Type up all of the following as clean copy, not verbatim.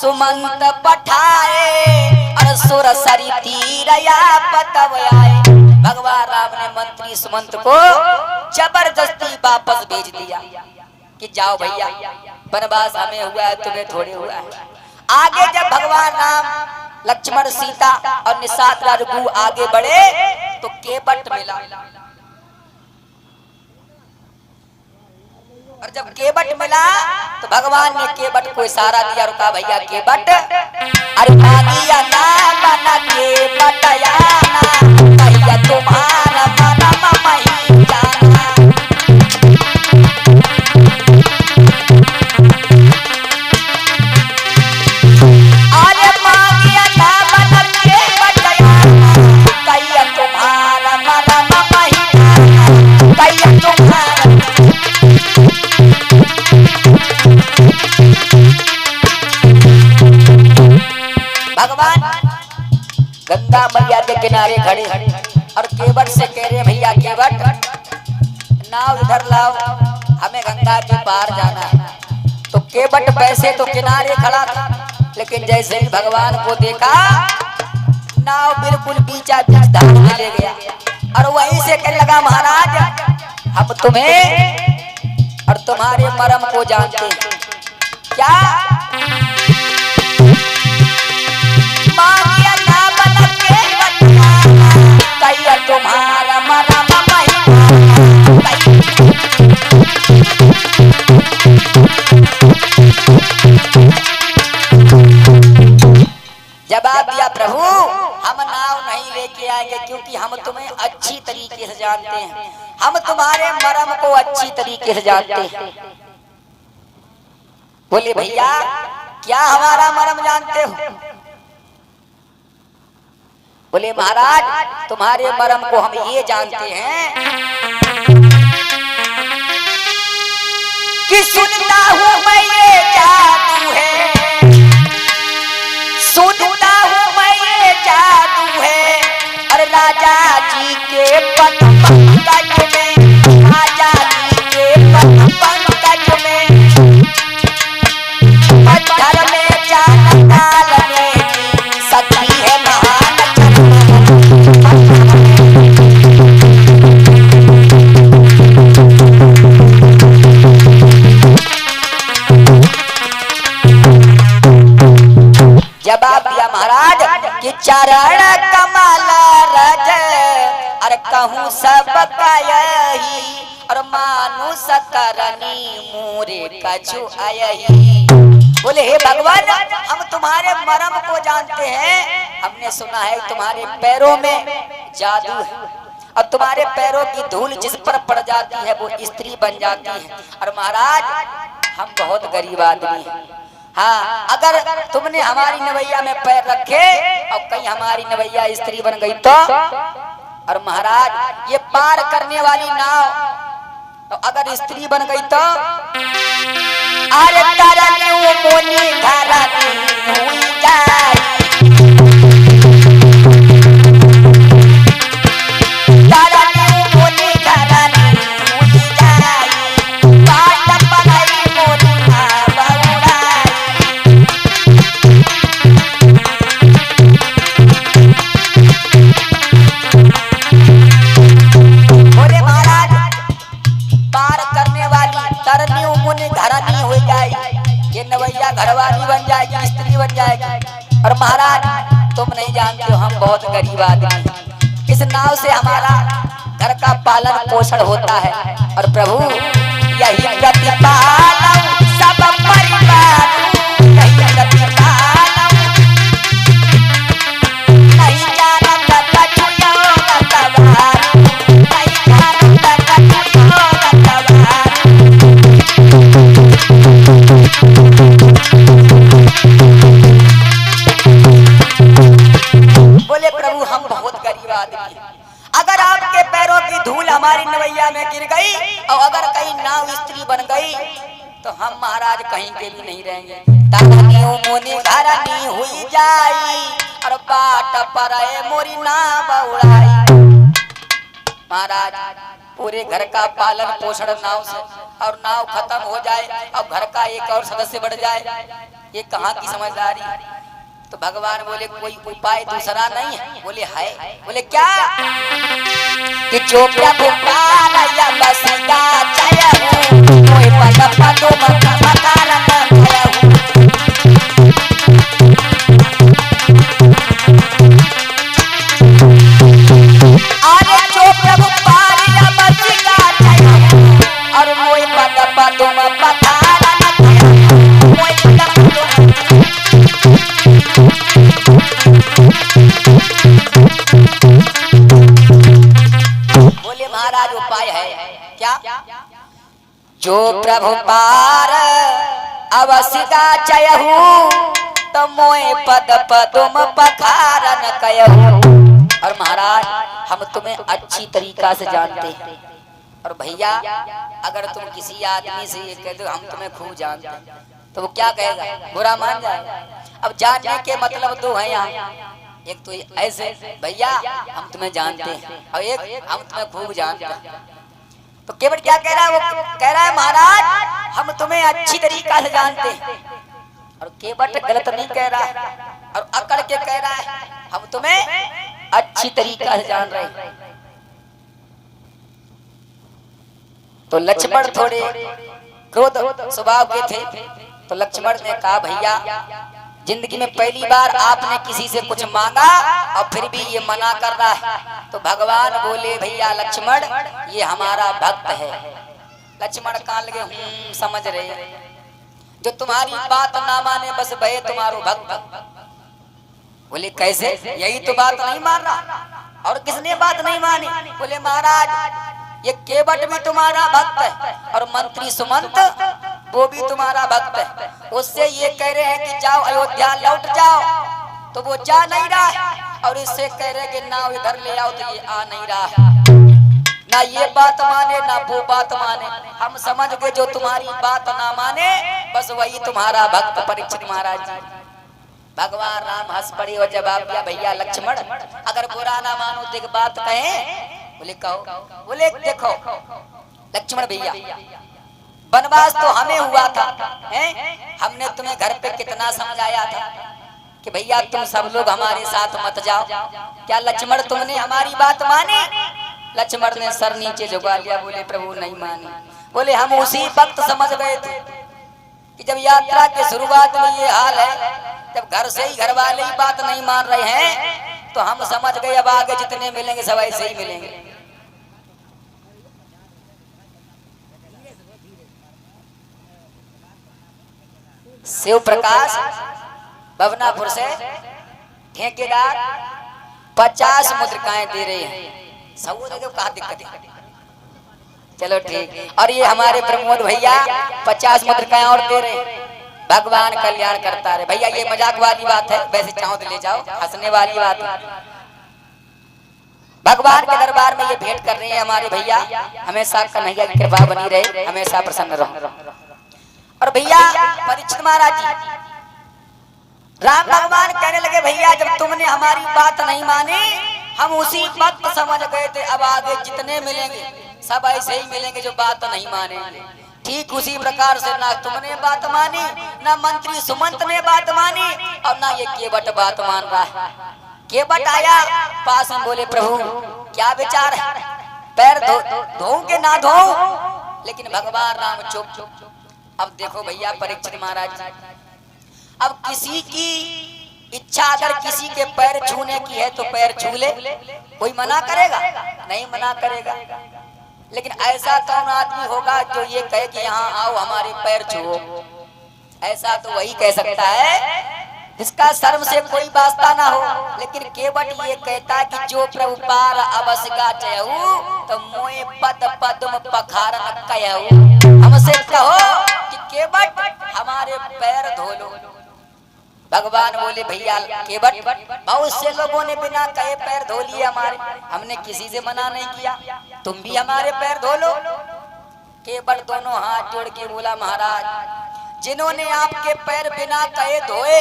सुमंत पठाए और सुर सरी तीरया पतव आए। भगवान राम ने मंत्री सुमंत को जबरदस्ती वापस भेज दिया कि जाओ भैया, वनवास हमें हुआ है, तुम्हें थोड़े हुआ है। आगे जब भगवान राम लक्ष्मण सीता और निषाद रघु आगे बढ़े तो केवट मिला, और जब केवट मिला तो भगवान ने केवट को इशारा दिया, रुका भैया केवट, अरे मानिया ना बना केवट आना, भैया तुम्हारा मना मही जाना। अरे मानिया ना बना केवट आना, भैया तुम्हारा मना मही जाना, भैया तुम्हारा। भगवान गंगा मैया के किनारे खड़े और केवट से कह रहे भैया केवट नाव इधर लाओ, हमें गंगा के पार जाना है। तो केवट वैसे तो किनारे खड़ा था, लेकिन जैसे ही भगवान को देखा नाव बिल्कुल बीचा बीच धार में ले गया और वहीं से कहने लगा महाराज अब तुम्हें और तुम्हारे मरम को जानते क्या? मांगिया ना बना केवट आना, भैया तुम्हारा मरम मही जवाब दिया प्रभु हम नाव नहीं लेके आएंगे, क्योंकि हम तुम्हें अच्छी तरीके से जानते हैं, हम तुम्हारे मरम को अच्छी तरीके से जानते हैं। बोले भैया क्या हमारा मरम जानते हो? बोले महाराज तुम्हारे मरम को हम ये जानते हैं कि सुनता हूं मैं ये जादू है, सुनता हूं मैं ये जादू है, और राजा जी के पद पंकज में, राजा जी के पद पंकज में, पत्थर में जान डालने की शक्ति है महान। जवाब दिया महाराज कि चरण कमल रज और कहूँ सब यही, और मानु सकरनी मोरे कछु आयही। बोले हे भगवान हम तुम्हारे मरम को जानते हैं, हमने सुना है तुम्हारे पैरों में जादू है और तुम्हारे पैरों की धूल जिस पर पड़ जाती है वो स्त्री बन जाती है। और महाराज हम बहुत गरीब आदमी हैं, हाँ अगर तुमने हमारी नवैया में पैर रखे और कहीं हमारी नवैया स्त्री बन गई तो? और महाराज ये पार करने वाली नाव अगर स्त्री बन गई तो? अरे तारानी मोनी धारानी हुई जाए, तारानी मोनी धारानी हुई जाए, बाट पनाई मोनी ना बहुड़ाई। बोले महाराज पार करने वाली तरनी मुनि घरानी हो जाएगी, ये नवैया घरवाली बन जाएगी, स्त्री बन जाएगी। और महाराज तुम नहीं जानते हो हम बहुत गरीब आदमी, इस नाव से हमारा घर का पालन पोषण होता है। और प्रभु यही प्रतिपालन सब परिवार, यही प्रतिपालन नहीं जानता कछु योग तवार, नहीं जानता कछु योग तवार। बोले प्रभु हम बहुत गरीब आदमी, अगर आपके पैरों की धूल हमारी नवैया में गिर गई और अगर कहीं नाव स्त्री बन गई तो हम महाराज कहीं के भी नहीं रहेंगे। तारानियों मोनी घरानी हुई जाई और बाट पर मोरी नाव उड़ाई। महाराज पूरे घर का पालन पोषण नाव से, और नाव खत्म हो जाए और घर का एक और सदस्य बढ़ जाए ये कहाँ की समझदारी। तो भगवान बोले कोई उपाय दूसरा नहीं है? बोले है। बोले क्या? कि जो प्रभु पारया बसगा जय हो कोई पद पदो मकारा न जय हो। अरे जो प्रभु पारया बसगा जय हो और कोई पद पदो मकारा न जय हो कोई पद पदो। बोले महाराज उपाय है क्या? जो प्रभु पार अवसिका चयहु तो मोए पद पदुम पखारन कयहु। और महाराज हम तुम्हें अच्छी तरीका से जानते हैं और भैया अगर तुम किसी आदमी से ये कह दो हम तुम्हें खूब जानते हैं तो वो क्या कहेगा? बुरा मान जाएगा। अब जानने के मतलब दो हैं यहाँ, एक तो ऐसे भैया हम तुम्हें जानते हैं और एक हम तुम्हें खूब जानते हैं। तो केवट क्या कह रहा है? वो कह रहा है महाराज हम तुम्हें अच्छी तरीका से जानते हैं। और केवट गलत नहीं कह रहा है और अकड़ के कह रहा है हम तुम्हें अच्छी तरीका से जान रहे हैं। तो लक्ष्मण थोड़े क्रोध स्वभाव के थे तो लक्ष्मण ने कहा भैया जिंदगी में पहली बार आपने किसी से कुछ मांगा और फिर भी ये मना कर रहा है। तो भगवान बोले भैया लक्ष्मण ये हमारा भक्त है। लक्ष्मण कहाँ लगे समझ रहे जो तुम्हारी बात ना माने बस भय तुम्हारो भक्त। बोले कैसे? यही तो बात नहीं मान रहा। और किसने बात नहीं मानी? बोले महाराज ये केवट भी तुम्हारा भक्त है और मंत्री सुमंत वो भी तुम्हारा भक्त है। उससे ये कह रहे हैं कि जाओ अयोध्या लौट जाओ तो वो जा नहीं रहा है और इससे कह रहे हैं कि ना इधर ले आओ तो ये आ नहीं रहा है। ना ये बात माने ना वो बात माने। हम समझ गए जो तुम्हारी बात ना माने बस वही तुम्हारा भक्त परीक्षित महाराज जी। भगवान राम हंस पड़े और जवाब दिया भैया लक्ष्मण अगर बुरा ना मानो तो एक बात कहे। बोले कहो। बोले देखो लक्ष्मण भैया वनवास तो हमें हुआ था हैं? हमने तुम्हें घर पे कितना समझाया था कि भैया तुम सब लोग हमारे साथ मत जाओ। क्या लक्ष्मण तुमने हमारी बात मानी? लक्ष्मण ने सर नीचे झुका लिया। बोले प्रभु नहीं मानी। बोले हम उसी वक्त समझ गए थे कि जब यात्रा के शुरुआत में ये हाल है जब घर से ही घर वाले ही बात नहीं मान रहे हैं तो हम समझ गए अब आगे जितने मिलेंगे सब ऐसे ही मिलेंगे। शिव प्रकाश भवनापुर से ठेकेदार 50 मुद्रिकाएं दे रहे हैं। सब जगह कहा दिक्कत है। चलो ठीक। और ये हमारे प्रमोद भैया 50 मुद्रिकाएं और दे रहे हैं। भगवान कल्याण करता रहे। भैया ये मजाक वाली बात है, वैसे चाहो तो ले जाओ, हंसने वाली बात है। भगवान के दरबार में ये भेंट कर रहे हैं हमारे भैया। हमेशा कन्हैया की कृपा बनी रहे, हमेशा प्रसन्न रहो। और भैया परीक्षित महाराज जी राम भगवान कहने लगे भैया जब तुमने हमारी बात नहीं मानी हम उसी वक्त समझ गए थे अब आगे जितने मिलेंगे सब ऐसे ही मिलेंगे जो बात नहीं मानेंगे। ठीक उसी प्रकार से ना तुमने बात मानी ना मंत्री सुमंत ने बात मानी और ना ये केवट बात मान रहा है। केवट आया पास में। बोले प्रभु क्या विचार है? पैर धो के ना धो? लेकिन भगवान राम चुप। अब देखो भैया परीक्षित महाराज अब किसी की इच्छा अगर किसी के पैर छूने की है तो पैर छू ले। कोई मना करेगा? नहीं मना करेगा। लेकिन ऐसा कौन आदमी होगा जो ये कहे कि यहाँ आओ हमारे पैर छुओ? ऐसा तो वही कह सकता है जिसका शर्म से कोई वास्ता ना हो। लेकिन केवट ये कहता है कि जो प्रभु पार अवसगा चयहु तो मोए पद पदम पखारन कयहु। हमसे कहो कि केवट हमारे पैर धो लो। भगवान बोले भैया केवट बहुत से लोगों ने बिना कहे पैर धो लिए हमारे, हमने किसी से मना नहीं किया, तुम भी हमारे पैर धो लो। केवट दोनों हाथ जोड़ के बोला महाराज जिन्होंने आपके पैर बिना कहे धोए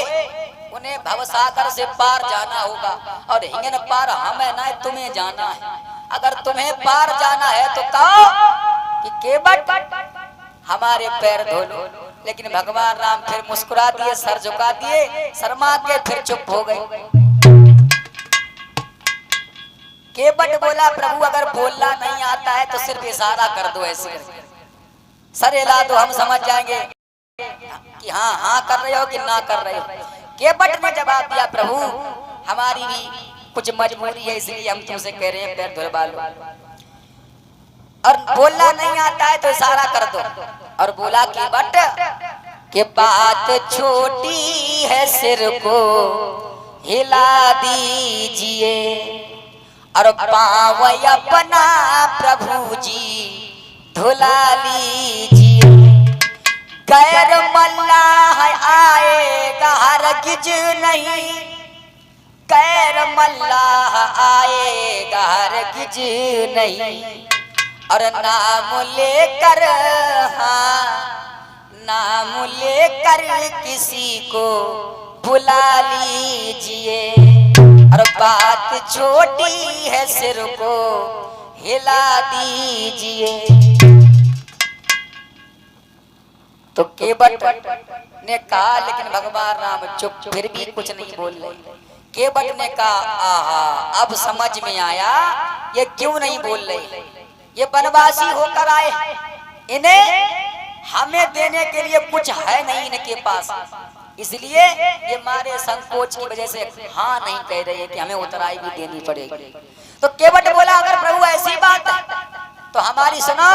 उन्हें भवसागर से पार जाना होगा और हिंगन पार हमें ना तुम्हें जाना है। अगर तुम्हें पार जाना है तो कहो कि केवट हमारे पैर धो लो। लेकिन भगवान राम फिर मुस्कुरा दिए, सर झुका दिए, शर्मा के फिर चुप हो गए। केवट बोला प्रभु अगर बोलना नहीं आता है तो सिर्फ इशारा कर दो, ऐसे सर हिला दो, हम समझ जाएंगे कि हाँ हाँ कर रहे हो कि ना कर रहे हो। केवट ने जवाब दिया प्रभु हमारी भी कुछ मजबूरी है इसलिए हम तुमसे कह रहे हैं पैर धुलवा लो, और बोलना नहीं आता है तो इशारा कर दो। और बोला केवट के बात छोटी है सिर को हिला दीजिए, और पाँव अपना प्रभु जी धुला लीजिए। गैर मल्लाह आएगा हरगिज नहीं, गैर मल्लाह आएगा हरगिज नहीं, और नाम लेकर, हाँ नाम लेकर किसी को बुला लीजिए, और बात छोटी है सिर को हिला दीजिए। तो केवट ने कहा, लेकिन भगवान राम चुप, फिर भी कुछ नहीं बोल रहे। केवट ने कहा आहा अब समझ में आया ये क्यों नहीं बोल रहे, ये वनवासी होकर आए, इन्हें हमें देने के लिए कुछ है नहीं इनके पास, इसलिए ये मारे संकोच की वजह से हाँ नहीं कह रहे कि हमें उतराई भी देनी पड़ेगी। तो केवट बोला अगर प्रभु ऐसी बात है तो हमारी सुनो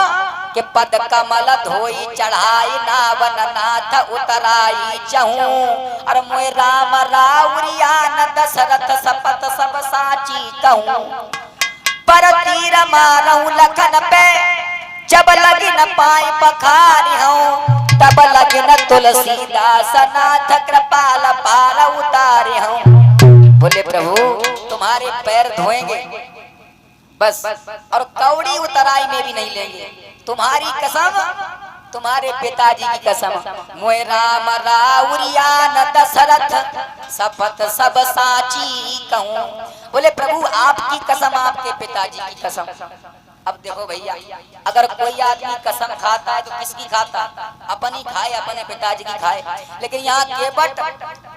कि पद कमल धोई चढ़ाई नावन नाथ उतराई चहूं, और मोए राम राउरिया न दशरथ सपत सब साची कहूं, पर तीर मारऊं लखन पे जब लगी न पाई पखारी हूँ, तब लगी न तुलसीदास नाथ कृपाल पार उतारे हूँ। बोले प्रभु तुम्हारे पैर धोएंगे बस, और कौड़ी उतराई में भी नहीं लेंगे, तुम्हारी कसम, तुम्हारे पिताजी की कसम, मोए राम राउरिया न दशरथ सपत सब साची कहूं। बोले प्रभु आपकी कसम, आपके पिताजी की कसम। अब देखो भैया अगर कोई आदमी कसम खाता है तो किसकी खाता, अपनी खाए, अपने पिताजी की खाए, लेकिन यहाँ केवट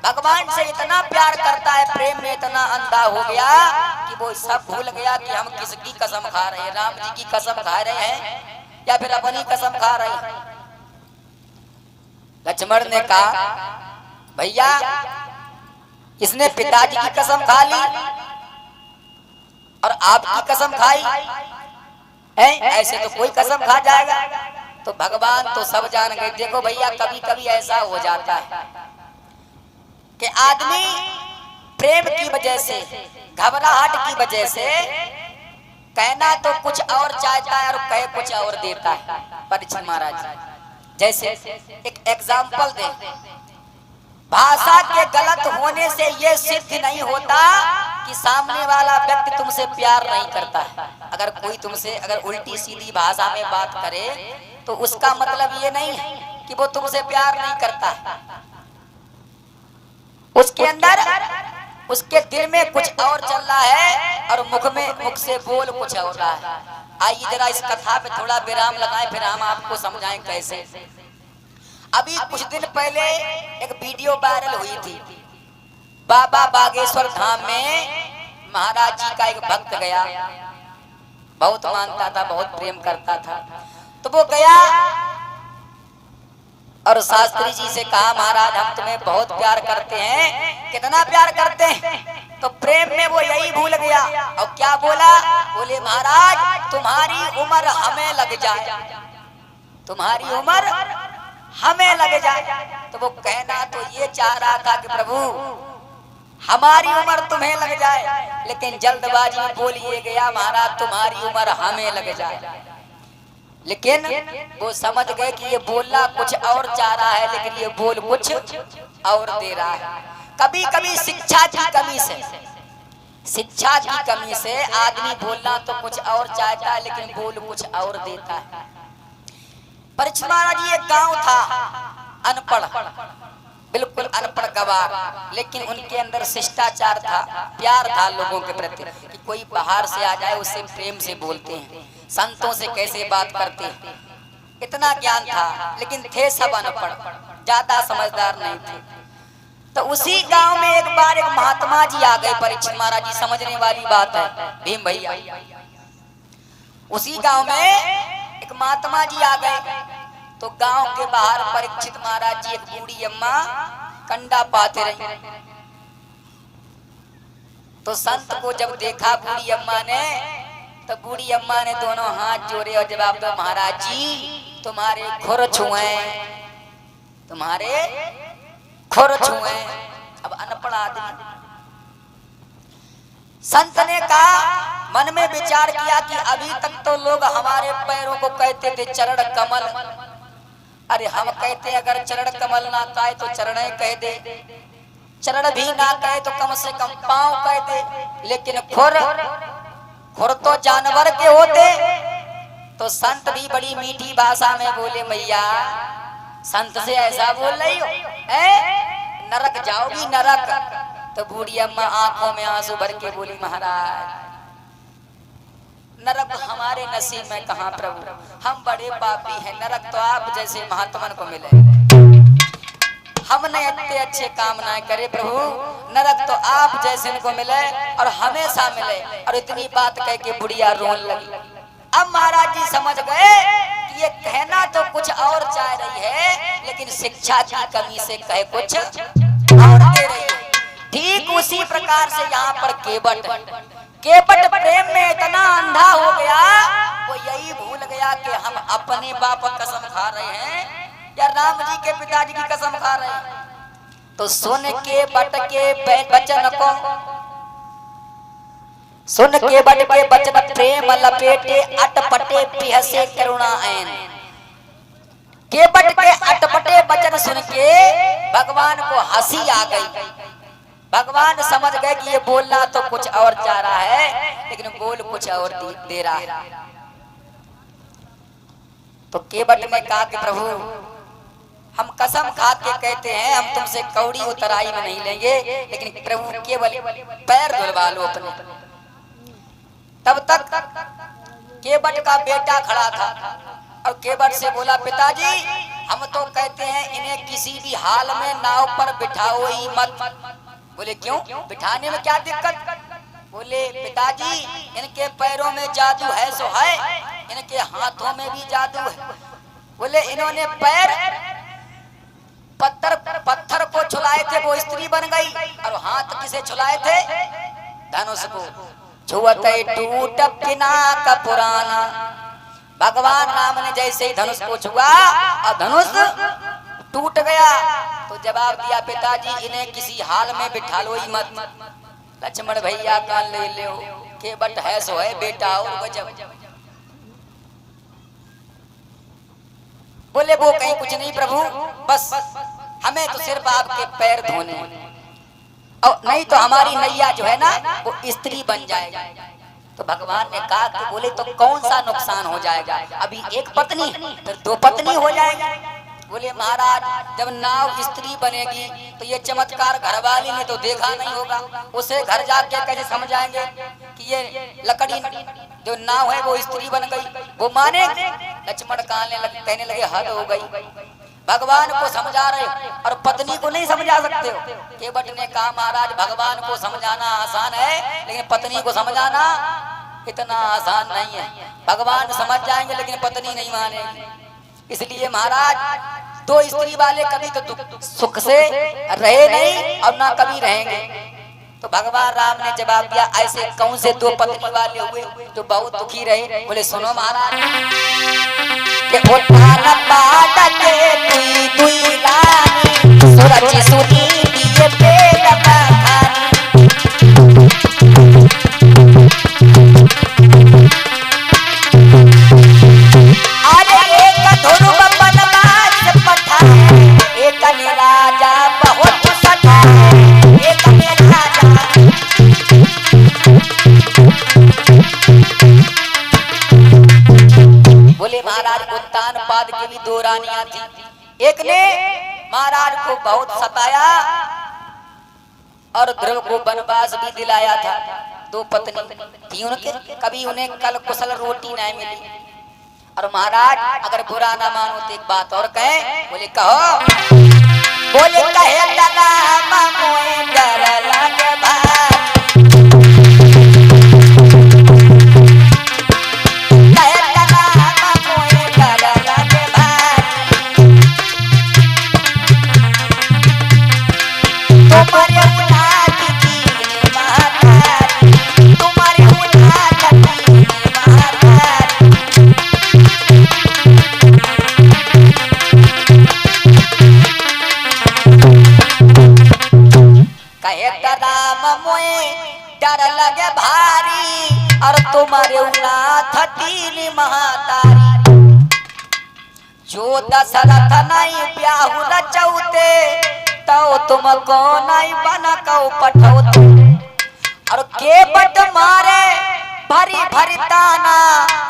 भगवान से इतना प्यार करता है, प्रेम में इतना अंधा हो गया कि वो सब भूल गया कि हम किसकी कसम खा रहे हैं, राम जी की कसम खा रहे हैं या फिर अपनी कसम खा रहे हैं। लक्ष्मण ने कहा भैया इसने पिताजी की कसम खा ली और आपकी कसम खाई है, ऐसे तो कोई कसम खा जाएगा। तो भगवान तो सब जान गए। देखो भैया कभी कभी ऐसा हो जाता है कि आदमी प्रेम की वजह से, घबराहट की वजह से कहना तो कुछ और चाहता है और कहे कुछ और देता है। परीक्षित महाराज जैसे एक एग्जाम्पल दें, भाषा के गलत होने से ये सिद्ध नहीं होता कि सामने वाला व्यक्ति तुमसे प्यार नहीं करता है। अगर कोई तुमसे अगर उल्टी सीधी भाषा में बात करे तो उसका मतलब ये नहीं है कि वो तुमसे प्यार नहीं करता है, उसके अंदर उसके दिल में कुछ और चल रहा है और मुख से बोल कुछ हो रहा है। आइए जरा इस कथा पे थोड़ा विराम लगाएं, फिर हम आपको समझाएं कैसे। अभी कुछ दिन पहले एक वीडियो वायरल हुई थी, बाबा बागेश्वर धाम में महाराज जी का एक भक्त गया, बहुत मानता था, बहुत प्रेम करता था। तो वो गया और शास्त्री जी से कहा महाराज हम तुम्हें बहुत प्यार करते हैं। कितना प्यार करते हैं? तो प्रेम में वो यही भूल गया और क्या बोला, बोले महाराज तुम्हारी उम्र हमें लग जाए, तुम्हारी उम्र हमें लग जाए। तो वो कहना तो ये चाह रहा था कि प्रभु हमारी उम्र तुम्हें लग जाए, लेकिन जल्दबाजी में बोल ये गया महाराज तुम्हारी उम्र हमें लग जाए। लेकिन वो समझ गए कि ये बोलना कुछ और चाह रहा है, लेकिन ये बोल कुछ और दे रहा है। कभी कभी शिक्षा की कमी से आदमी बोलना तो कुछ और चाहता है, लेकिन बोल कुछ और देता है। परीक्षित महाराज जी एक गांव था, अनपढ़, बिल्कुल अनपढ़ गवार, लेकिन उनके अंदर शिष्टाचार था, प्यार था लोगों के प्रति कि कोई बाहर से आ जाए उससे प्रेम से बोलते हैं, संतों से कैसे बात करते हैं। इतना ज्ञान था, लेकिन थे सब अनपढ़, ज्यादा समझदार नहीं थे। तो उसी गांव में एक बार एक महात्मा जी आ गए। परीक्षित महाराज जी, समझने वाली बात है भीम भैया, उसी गांव में एक महात्मा जी आ गए। तो गांव के बाहर परीक्षित महाराज जी एक बूढ़ी अम्मा कंडा पाते रही। तो संत को जब देखा बूढ़ी अम्मा ने, तो बूढ़ी अम्मा ने दोनों हाथ जोड़े और जवाब दो, महाराज जी तुम्हारे खुर छुए, तुम्हारे खुर छुए। अब अनपढ़ आदमी, संत ने कहा, मन में विचार किया कि अभी तक तो लोग हमारे पैरों को कहते थे चरण कमल, अरे हम कहते अगर चरण कमल ना कहे तो चरण कह दे, चरण भी ना कहे तो कम से कम पांव कह दे, लेकिन खुर, खुर तो जानवर के होते। तो संत भी बड़ी मीठी भाषा में बोले, मैया संत से ऐसा बोल रही हो, नरक जाओगी नरक। तो बूढ़ी अम्मा आंखों में आंसू भर के बोली, महाराज नरक हमारे नसीब में कहाँ प्रभु, हम बड़े पापी हैं, नरक तो आप जैसे महात्मन को मिले, हमने इतने अच्छे काम ना करे प्रभु, नरक तो आप जैसे को मिले और हमेशा मिले। और इतनी बात कह के बुढ़िया रोने लगी। अब महाराज जी समझ गए कि ये कहना तो कुछ और चाह रही है, लेकिन शिक्षा की कमी से कहे कुछ और दे रही है। ठीक उसी प्रकार से यहाँ पर केवट प्रेम में इतना अंधा हो गया, वो यही भूल गया कि हम अपने बाप कसम खा रहे हैं या राम जी के पिताजी की कसम खा रहे हैं। तो सुन के बट के वचन को, सुन के बट के वचन प्रेम लपेटे, अटपटे पिहसे करुणा ऐन। केवट के अटपटे वचन सुन के भगवान को हंसी आ गई। भगवान समझ गए कि ये बोलना तो कुछ और चाह रहा है, लेकिन बोल कुछ और दे रहा है। तो केवट ने कहा कि प्रभु हम कसम खा के कहते हैं हम तुमसे कौड़ी उतराई में नहीं लेंगे, लेकिन प्रभु केवल पैर धुलवा लो अपने। तब तक केवट का बेटा खड़ा था और केवट से बोला, पिताजी हम तो कहते हैं इन्हें किसी भी हाल में नाव पर बिठाओ ही मत। बोले क्यों, बिठाने में क्या दिक्कत? बोले पिताजी इनके पैरों में जादू है सो है, इनके हाथों में भी जादू है। बोले इन्होंने पैर पत्थर को छुलाए थे, वो स्त्री बन गई, और हाथ किसे छुलाए थे? धनुष को। छुअते टूट पिनाक पुराना। भगवान राम ने जैसे ही धनुष को छुआ और धनुष टूट गया, तो जवाब दिया, पिताजी इन्हें किसी हाल में बिठा लो ही मत। लक्ष्मण भैया कान ले लो, केवट है सो है बेटा और गजब। बोले वो कहीं कुछ नहीं प्रभु, बस हमें तो सिर्फ आपके पैर धोने, और नहीं तो हमारी नैया जो है ना वो स्त्री बन जाएगी। तो भगवान ने कहा कि बोले तो कौन सा नुकसान हो जाएगा, अभी एक पत्नी फिर दो पत्नी हो जाएगी। बोले महाराज जब नाव स्त्री बनेगी तो ये चमत्कार घरवाली ने तो देखा नहीं होगा, उसे घर जाके कैसे समझाएंगे कि ये लकड़ी जो नाव है वो स्त्री बन गई, वो माने? लक्ष्मण कहने लगे हद हो गई, भगवान को समझा रहे और पत्नी को नहीं समझा सकते हो। केवट ने कहा महाराज भगवान को समझाना आसान है, लेकिन पत्नी को समझाना इतना आसान नहीं है। भगवान समझ जाएंगे लेकिन पत्नी नहीं मानेगी। इसलिए महाराज दो स्त्री वाले कभी तो सुख से रहे नहीं और ना कभी रहेंगे। तो भगवान राम ने जवाब दिया, ऐसे कौन से दो पत्नी वाले हुए जो बहुत दुखी रहे? बोले सुनो महाराज के उठान पाट के दुई दुई रानी, सुरज सुनी दिए पेट बखानी। अरे एक धुरुब बनवास पठाए, एक ने राजा बहुत सताए, एक ने राजा। बोले महाराज उत्तान पाद की भी दो रानियां थी, एक ने महाराज को बहुत सताया और ध्रुव को वनवास भी दिलाया था। दो पत्नी थी उनके, कभी उन्हें कल कुशल रोटी नहीं मिली और महाराज अगर बुरा ना मानो तो एक बात और कहे, बोले कहो, बोले कहे लगा मोए डर लगे भाई, कहे लगा मोए डर लगे भाई, तुम्हारे औलाद की महातारी, तुम्हारे औलाद की महातारी, कहे राम मोए डर लगे भारी, और तुम्हारे उनाथ तीन महातारी, जो दशरथ नहीं ब्याहु रचौते, तो तुमको नहीं बना कौ पठौते, और के बट मारे भरी भरी ताना,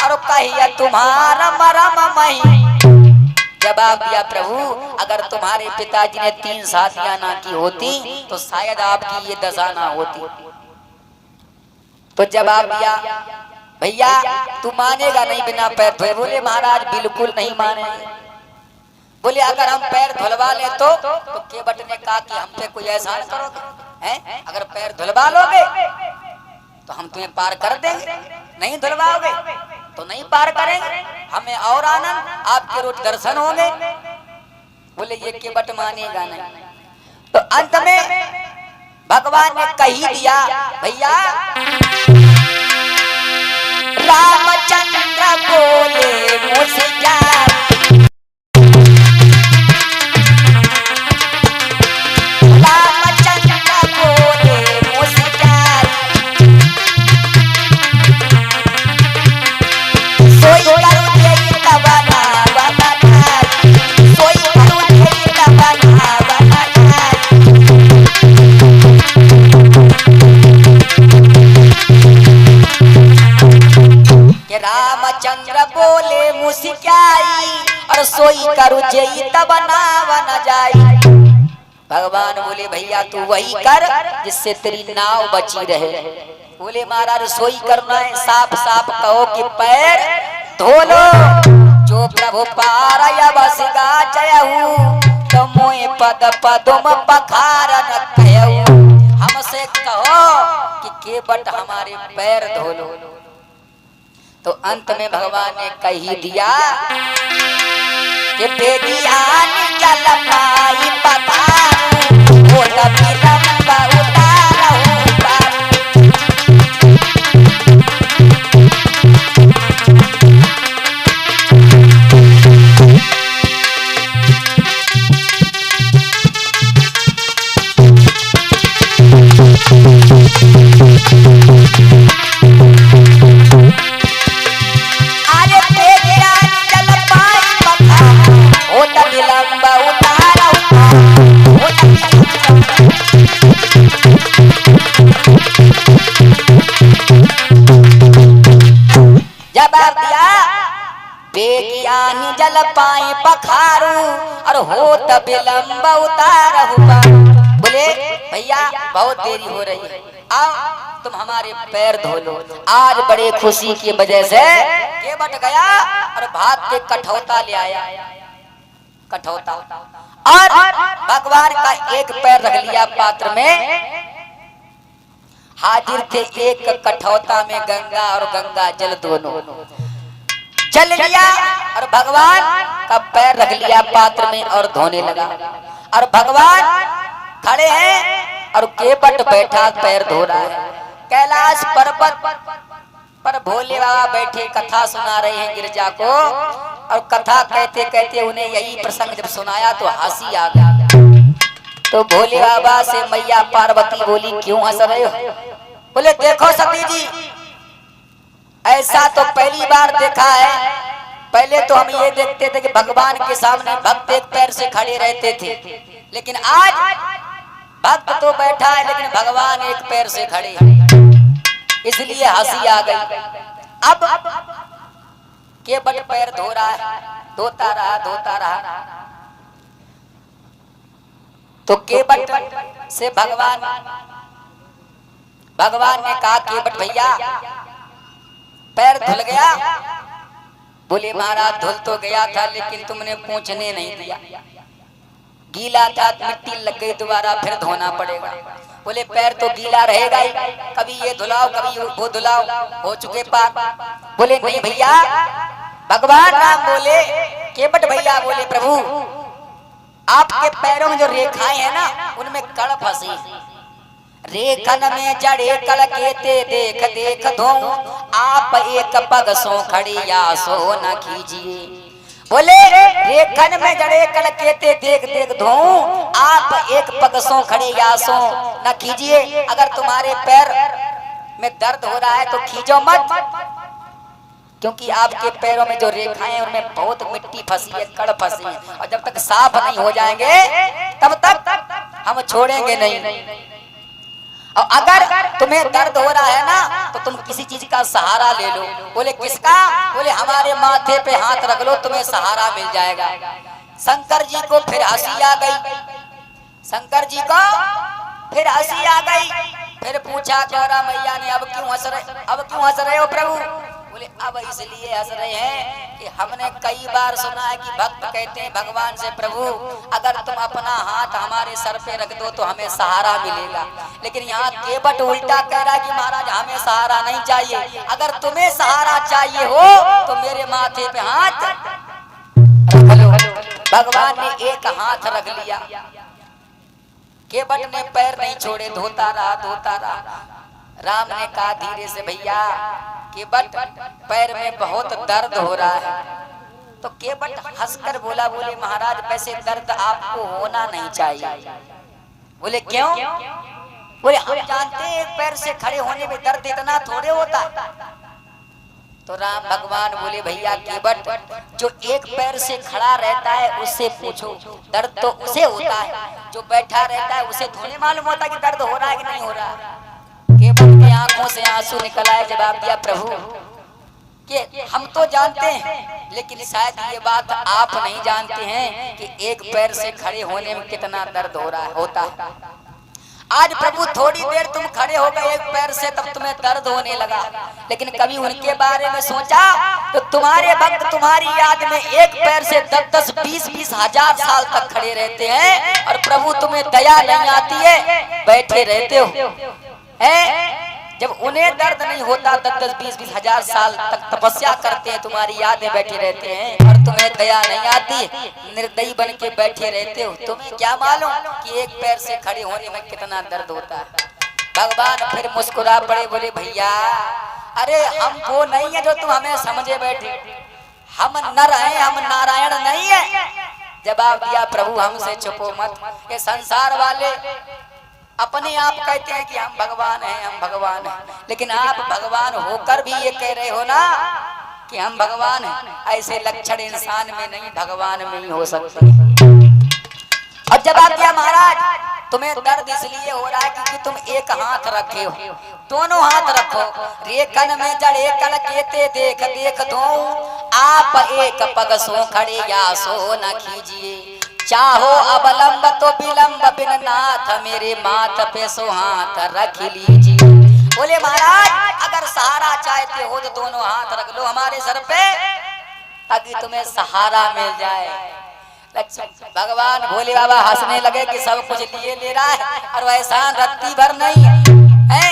और कहिए तुम्हारा मरम मही। जवाब दिया, प्रभु अगर तुम्हारे पिताजी ने 3 शादियां ना की होती तो शायद आपकी ये दशा ना होती। तो जवाब दिया, भैया तू मानेगा नहीं बिना पैर धोए? बोले महाराज बिल्कुल नहीं मानेंगे। बोले अगर हम पैर धुलवा ले तो केवट ने कहा कि हम पे कोई एहसान करोगे हैं? अगर पैर धुलवा लोगे तो हम तुम्हें पार कर देंगे, नहीं धुलवाओगे तो नहीं पार करेंगे, हमें और आनंद, आपके रोज दर्शन होंगे। बोले ये केवट मानेगा नहीं। तो अंत में भगवान ने कही दिया, भैया रामचंद्र बोले मुझसे क्या, रामचंद्र बोले मुझसे क्या, सोई करू तेरी तबना बनाई, सोई करू तेरी तबना बनाई, कि रामचंद्र बोले मुस्काई, और सोई करू जेई तबना बना जाई। भगवान बोले भैया तू वही कर जिससे तेरी नाव बची रहे। बोले महाराज सोई करना है, साफ साफ कहो कि पैर धो लो, जो प्रभु पारय बसिगा जयहु, तो मोए पद पदुम पखारन कहु। हमसे कहो कि केवट हमारे पैर धो लो। तो अंत में भगवान ने कही दिया कि बेदियान जल पाई पतारू, वो तभी लंबा उतारू पारू। जवाब दिया, बेज्ञानी जल पाए पखारू, और हो विलंब उतारहु पारू। बोले भैया बहुत देरी हो रही है, आओ तुम हमारे पैर धो लो। आज बड़े खुशी की वजह से केवट गया और भाग के कठौता ले आया, कठौता, और भगवान का एक पैर रख लिया पात्र में। हाजिर थे एक कठौता में गंगा और गंगा जल दोनों, चल लिया और भगवान का पैर रख लिया पात्र में और धोने लगा। और भगवान खड़े हैं और केवट बैठा पैर धो रहा है। कैलाश पर्वत पर भोले बाबा बैठे कथा सुना रहे हैं गिरजा को, और कथा कहते कहते उन्हें यही प्रसंग जब सुनाया तो हंसी आ गई। तो भोले बाबा से मैया पार्वती बोली क्यों हंस रहे हो? बोले देखो सती जी, ऐसा तो पहली बार देखा है। पहले तो हम ये देखते थे कि भगवान के सामने भक्त एक पैर से खड़े रहते थे, लेकिन आज भक्त तो बैठा है लेकिन भगवान एक पैर से खड़े हैं, इसलिए हंसी आ गई। अब केवट पैर धो रहा है, धोता रहा धोता रहा, तो केवट से भगवान ने कहा केवट भैया पैर धुल गया, बोले महाराज धुल तो गया था लेकिन तुमने पूछने नहीं दिया, गीला था मिट्टी लग गई, दोबारा फिर धोना पड़ेगा। बोले पैर तो गीला रहेगा ही, कभी ये धुलाओ कभी वो धुलाओ, हो चुके पार। बोले नहीं भैया, भगवान राम बोले केवट भैया बोले प्रभु आपके पैरों में जो रेखाएं हैं ना उनमें कड़ फंसी, रेखन में जड़े कल केते देख देख धो, आप एक पग सो खड़ी या सो न कीजिए। बोले रेखन में जड़े कल केते देख देख धो, आप एक पग सो खड़े या सो न कीजिए। अगर तुम्हारे पैर में दर्द हो रहा है तो खींचो मत, क्योंकि आपके पैरों में जो रेखाएं हैं उनमें बहुत मिट्टी फंसी है, कड़ फंसी है, और जब तक साफ नहीं हो जाएंगे तब तक हम छोड़ेंगे नहीं। और अगर तुम्हें दर्द हो रहा है ना तो तुम किसी चीज का सहारा ले लो। बोले किसका? बोले हमारे माथे पे हाथ रख लो, तुम्हें सहारा मिल जाएगा। शंकर जी को फिर हंसी आ गई, शंकर जी को फिर हंसी आ गई। फिर पूछा गौरा मैया ने अब क्यों हंस रहे हो प्रभु? बोले अब इसलिए हंस रहे हैं कि हमने कई बार सुना है कि भक्त कहते हैं भगवान से प्रभु अगर तुम अपना हाथ हमारे सर पे रख दो तो हमें सहारा मिलेगा, लेकिन यहाँ केवट उल्टा कह रहा है कि महाराज हमें सहारा नहीं चाहिए, अगर तुम्हें सहारा चाहिए हो तो मेरे माथे पे हाथ रख लो। भगवान ने एक हाथ रख लिया, केवट ने पैर नहीं छोड़े, धोता रहा। राम ने कहा धीरे से भैया केवट पैर में बहुत दर्द हो रहा है। तो केवट हंसकर बोला, बोले महाराज वैसे दर्द आपको होना नहीं चाहिए। बोले क्यों? बोले हम जानते हैं एक पैर से खड़े होने में दर्द इतना थोड़े होता। तो राम भगवान बोले भैया केवट जो एक पैर से खड़ा रहता है उससे पूछो, दर्द तो उसे होता है, जो बैठा रहता है उसे थोड़े मालूम होता कि दर्द हो रहा है कि नहीं हो रहा। केवट की आंखों से आंसू निकल आए, जवाब दिया प्रभु कि हम तो जानते हैं लेकिन शायद ये बात आप नहीं जानते हैं कि एक पैर से खड़े होने में कितना दर्द होता है। आज प्रभु थोड़ी देर तुम खड़े हो गए एक पैर से, तब तुम्हें दर्द होने लगा, लेकिन कभी उनके बारे में सोचा तो तुम्हारे भक्त तुम्हारी याद में एक पैर से 10-10, 20-20 हजार साल तक खड़े रहते हैं और प्रभु तुम्हें दया नहीं आती है, बैठे रहते हो है। जब उन्हें दर्द नहीं होता 10-10, 20-20 हजार साल तक तपस्या करते हैं, तुम्हारी यादें बैठे रहते हैं और तुम्हें दया नहीं आती, निर्दयी बन के बैठे रहते हो। तुम्हें क्या मालूम कि एक पैर से खड़े होने में कितना दर्द होता है। भगवान फिर मुस्कुरा पड़े, बोले भैया अरे हम वो नहीं है जो तुम हमें समझे बैठे, हम नर हैं, हम नारायण नहीं है। जवाब दिया प्रभु हमसे छुपो मत, ये संसार वाले अपने आप कहते हैं कि हम भगवान हैं, हम भगवान हैं, लेकिन आप भगवान होकर भी ये कह रहे हो ना कि हम भगवान हैं। ऐसे लक्षण इंसान में नहीं, भगवान में ही हो सकते हैं। और जवाब दिया महाराज तुम्हें दर्द इसलिए हो रहा है क्योंकि तुम एक हाथ रखे हो, दोनों हाथ रखो, रेखन में जड़े कल केते देख देख दो, आप एक पग सो खड़े या सो न कीजिए, चाहो अवलंब तो विलंब बिन नाथ, मेरे माथ पे सो हाथ रख लीजिए। बोले महाराज अगर सहारा चाहते हो तो दोनों हाथ रख लो हमारे सर पे ताकि तुम्हें सहारा मिल जाए। भगवान भोले बाबा हंसने लगे कि सब कुछ लिए ले रहा है और वह एहसान रत्ती भर नहीं है।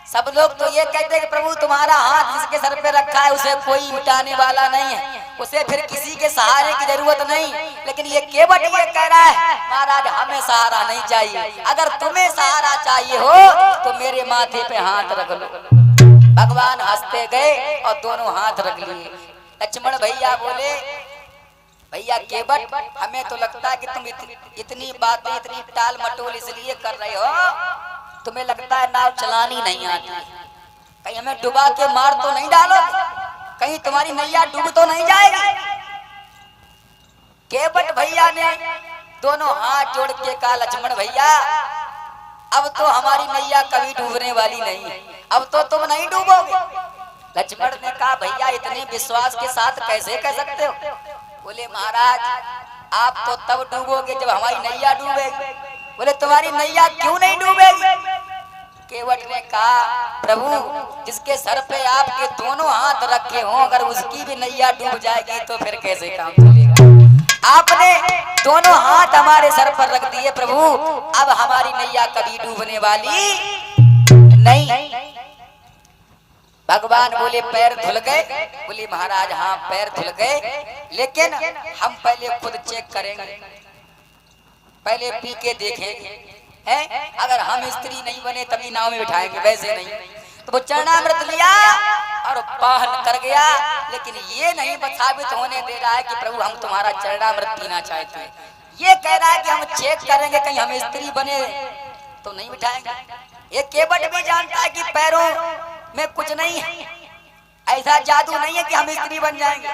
सब लोग तो ये कहते हैं कि प्रभु तुम्हारा हाथ जिसके सर पे रखा है उसे कोई मिटाने वाला नहीं है, उसे फिर किसी के सहारे की जरूरत नहीं, लेकिन ये केवट ये कह रहा है महाराज हमें सहारा नहीं चाहिए, अगर तुम्हें सहारा चाहिए हो तो मेरे माथे पे हाथ रख लो। भगवान हंसते गए और दोनों हाथ रख लिए। लक्ष्मण भैया बोले भैया केवट हमें तो लगता है कि तुम इतनी बातें इतनी टाल मटोल इसलिए कर रहे हो, तुम्हें लगता है नाव चलानी नहीं आती, कहीं हमें डुबा के मार तो नहीं डालो, कहीं तुम्हारी नैया डूब तो नहीं जाएगी। केवट भैया ने दोनों हाथ जोड़ के कहा लक्ष्मण भैया अब तो हमारी नैया कभी डूबने वाली नहीं है, अब तो तुम नहीं डूबोगे। लक्ष्मण ने कहा भैया इतने विश्वास के साथ कैसे कह सकते हो? बोले महाराज आप तो तब डूबोगे जब हमारी नैया डूबेगी। बोले तुम्हारी नैया क्यों नहीं डूबेगी? केवट ने कहा प्रभु जिसके सर पे आपके दोनों हाथ रखे हों, अगर उसकी भी नैया डूब जाएगी तो फिर कैसे काम चलेगा। आपने दोनों हाथ हमारे सर पर रख दिए प्रभु, अब हमारी नैया कभी डूबने वाली नहीं। भगवान बोले पैर धुल गए? बोले महाराज हाँ पैर धुल गए, लेकिन हम पहले खुद चेक करेंगे, पहले पी के देखेंगे हैं, अगर हम स्त्री नहीं बने तभी नाव में बिठाएंगे, वैसे नहीं। तो वो चरणामृत लिया और पान कर गया, लेकिन ये नहीं साबित होने दे रहा है कि प्रभु हम तुम्हारा चरणामृत पीना चाहते हैं। ये कह रहा है कि हम चेक करेंगे कहीं हम स्त्री बने तो नहीं बिठाएंगे। ये केवट भी जानता है कि पैरों में कुछ नहीं है, ऐसा जादू नहीं है कि हम स्त्री बन जाएंगे,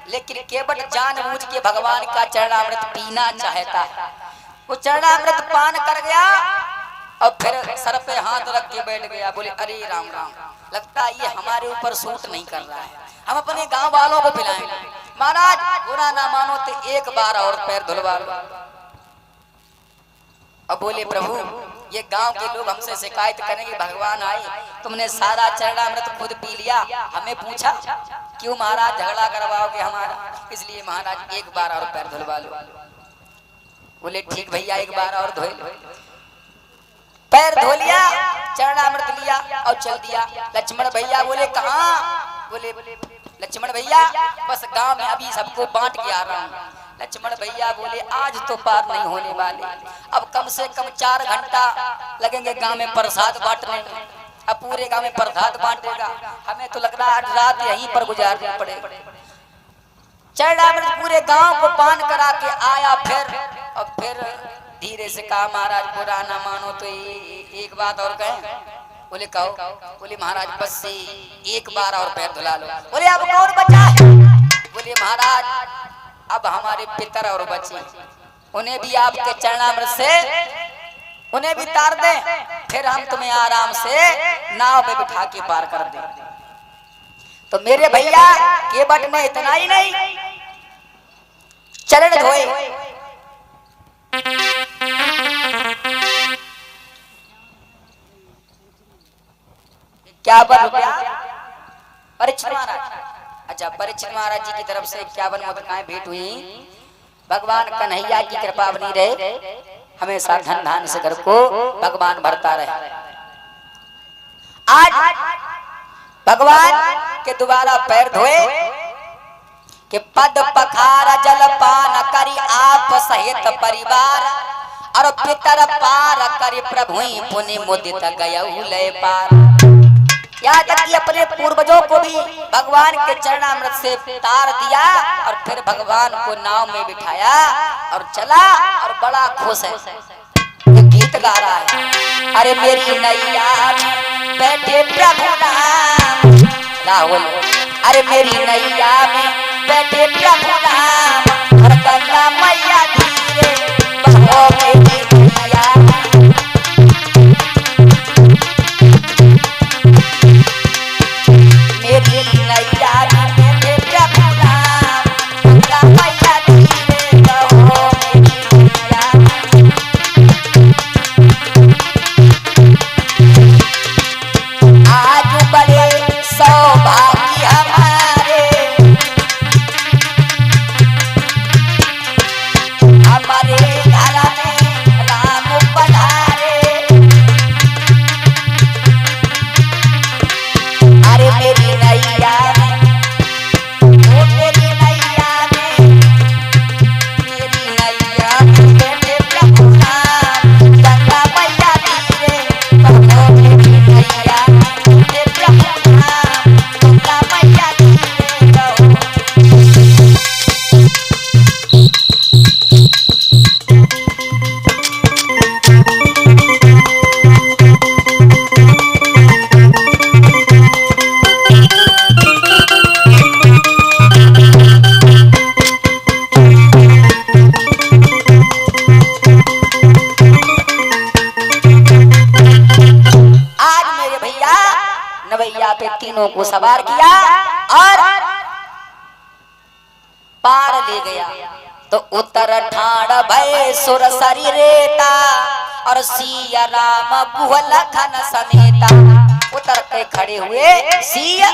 लेकिन केवट जानबूझ के भगवान का चरणामृत पीना चाहता है। वो चरणामृत पान कर गया और फिर सर पे हाथ रख के बैठ गया। बोले अरे राम राम, लगता है ये हमारे ऊपर सूट नहीं कर रहा है, हम अपने गांव वालों को पिलाएंगे। महाराज बुरा ना मानो तो एक बार और पैर धुलवा लो। अब बोले प्रभु ये गांव के लोग हमसे शिकायत करेंगे भगवान आए तुमने सारा चरणामृत खुद पी लिया, हमें पूछा क्यों महाराज झगड़ा करवाओगे हमारा, इसलिए महाराज एक बार और पैर धुलवा लो। बोले ठीक भैया एक बार और धोए। पैर धो लिया, चरणामृत लिया और चल दिया। लक्ष्मण भैया बोले कहाँ? बोले लक्ष्मण भैया बस गांव में अभी सबको बांट के आ रहा हूँ। लक्ष्मण भैया बोले आज तो पार नहीं होने वाले, अब कम से कम 4 घंटा लगेंगे गांव में प्रसाद बांटने। अब पूरे गांव में प्रसाद बांटेगा, हमें तो लग रहा है रात यहीं पर गुजारनी पड़ेगी। चरणामृत पूरे गांव को पान करा के आया फिर, और फिर धीरे से कहा महाराज बुरा ना मानो तो एक बात और कहें। बोले कहो। बोले महाराज बस से एक बार और पैर धुला लो। बोले अब कौन बचा है? बोले महाराज अब हमारे पितर और बचे, उन्हें भी आपके चरणामृत से उन्हें भी तार दें, फिर हम तुम्हें आराम से नाव पे बिठा के पार कर दें। तो मेरे भैया केवट ने इतना ही नहीं, चरण धोए, क्या रुपया परीक्षित महाराज। अच्छा परीक्षित महाराज जी की तरफ से 51 मुद्रिकाएं भेंट हुई। भगवान कन्हैया की कृपा बनी रहे, हमेशा धन धान से घर को भगवान भरता रहे। आज भगवान के दोबारा पैर धोए कि पद पखार जल पान करी आप सहित परिवार, और पितर पार करी प्रभु पुण्य मुदित गयऊ लय पार। यहाँ तक कि अपने पूर्वजों को भी भगवान के चरणामृत से तार दिया और फिर भगवान को नाव में बिठाया और चला, और बड़ा खुश है। ये गीत गा रहा है, अरे मेरी नैया बैठे प्रभु राम। राहुल अरे मेरी नैया में बैठे प्रभु राम, और गंगा मैया धीरे बहो मेरी नैया। मेरी नैया में बैठे प्रभु राम, गंगा मैया धीरे बहो मेरी नैया। आज बड़े सौभाग्य हमारे, हमारे घर में राम पधारे। अरे मेरी नैया में, ओ मेरी नैया में, मेरी नैया में बैठे प्रभु राम, गंगा मैया धीरे बहो मेरी नैया में बैठे प्रभु राम, गंगा मैया धीरे बहो। आज मेरे भैया नवैया पे तीनों को सवार किया और पार ले गया। तो उत्तर ठाड़ भय सुर सरी रेता, और सिया राम गुह लखन समेता। उतर के खड़े हुए सिया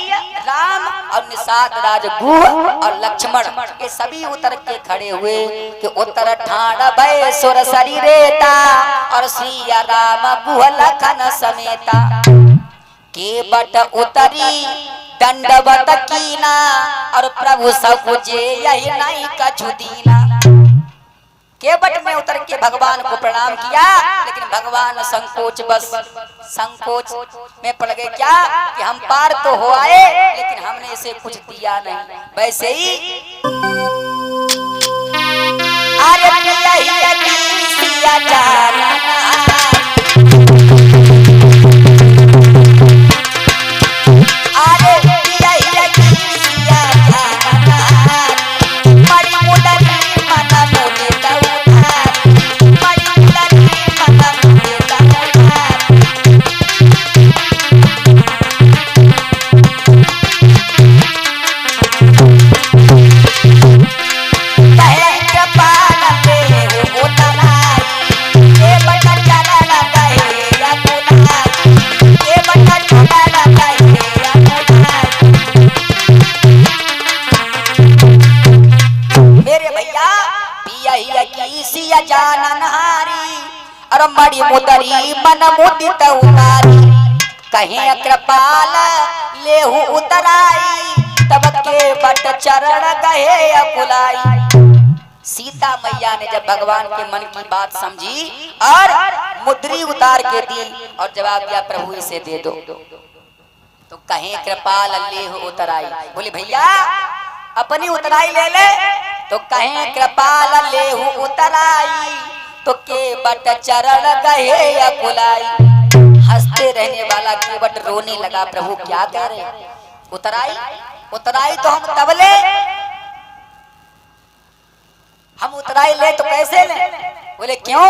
राम और निषाद राज गुह और लक्ष्मण, ये सभी उतर के खड़े हुए कि उतर ठाण भय सुर शरीरेता और सिया राम गुह लखन समेता। के बट उतरी दंडवत कीना और प्रभु सब जे यही नहीं कछु दीना। केवट में उतर के भगवान को प्रणाम किया, लेकिन भगवान संकोच में पड़ गए क्या कि हम पार तो हो आए लेकिन हमने इसे कुछ दिया नहीं। वैसे ही सिया जाना मड़ी मुदरी मन मुदित उतारी। कहीं कृपाल लेहु उतराई तब के बट चरण गए अकुलाई। सीता मैया ने जब भगवान के मन की बात समझी और मुद्री उतार के दी और जवाब दिया प्रभु इसे दे दो। तो कहीं कृपाल लेहु उतराई, बोले भैया अपनी उतराई ले ले। तो कहीं कृपाल लेहु उतराई तो के बट चरण गए अकुलाई। हंसते रहने वाला केवट रोने लगा, प्रभु क्या कह रहे? उतराई उतराई तो हम तब ले, हम उतराई ले तो कैसे ले? बोले क्यों?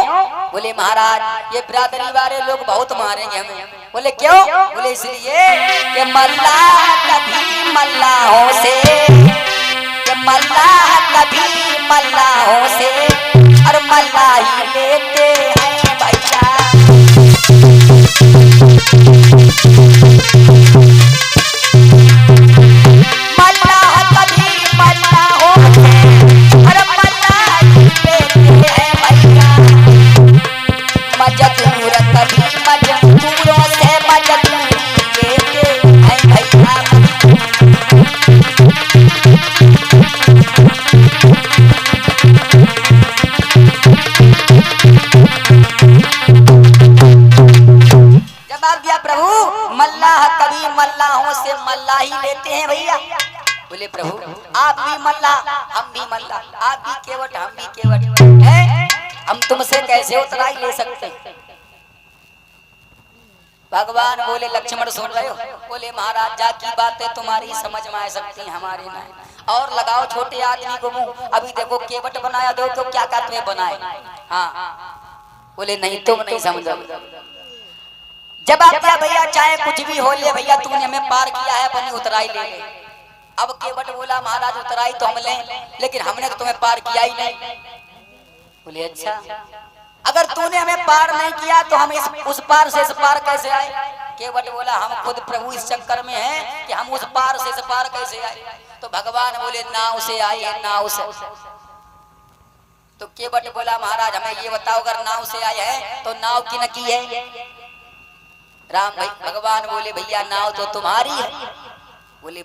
बोले महाराज ये बिरादरी वाले लोग बहुत मारेंगे हमें। बोले क्यों? बोले इसलिए कि मल्लाह कभी मल्लाहों से, कि मल्लाह कभी मल्लाहों से और मल्लाही लेते हैं भैया। मल्लाह कभी मल्लाहों से और मल्लाही लेते हैं भैया। मजदूर कभी मजदूरों से मजदूरी लेते हैं भैया। प्रभु मल्लाह कभी मल्लाहों से मल्लाही लेते हैं भैया। बोले प्रभु आप भी मल्लाह हम भी मल्लाह, आप भी केवट हम भी केवट हैं, हम तुमसे कैसे उतराई ले सकते? भगवान बोले लक्ष्मण सुन रहे हो? बोले महाराज जा की बातें तुम्हारी समझ में आ सकती हैं हमारी नहीं। और लगाओ छोटे आदमी को मुंह, अभी देखो केवट बनाया दो तो क्या क्या तुम्हें बनाए। हाँ बोले नहीं तुम नहीं समझो। जब आप क्या भैया चाहे कुछ भी हो ले भैया तूने हमें पार किया है अपनी उतराई ले ले। अब केवट बोला महाराज उतराई तो हम लें लेकिन हमने तो तुम्हें पार किया ही नहीं। बोले अच्छा अगर तूने हमें पार नहीं किया तो हम उस पार से इस पार कैसे आए? केवट बोला हम खुद प्रभु इस चक्कर में हैं कि हम उस पार से इस पार कैसे आए। तो भगवान बोले नाव से आए हैं नाव से। तो केवट बोला महाराज हमें ये बताओ अगर नाव से आए हैं तो नाव की न की है? राम भाई भगवान बोले भैया नाव तो तुम्हारी है। बोले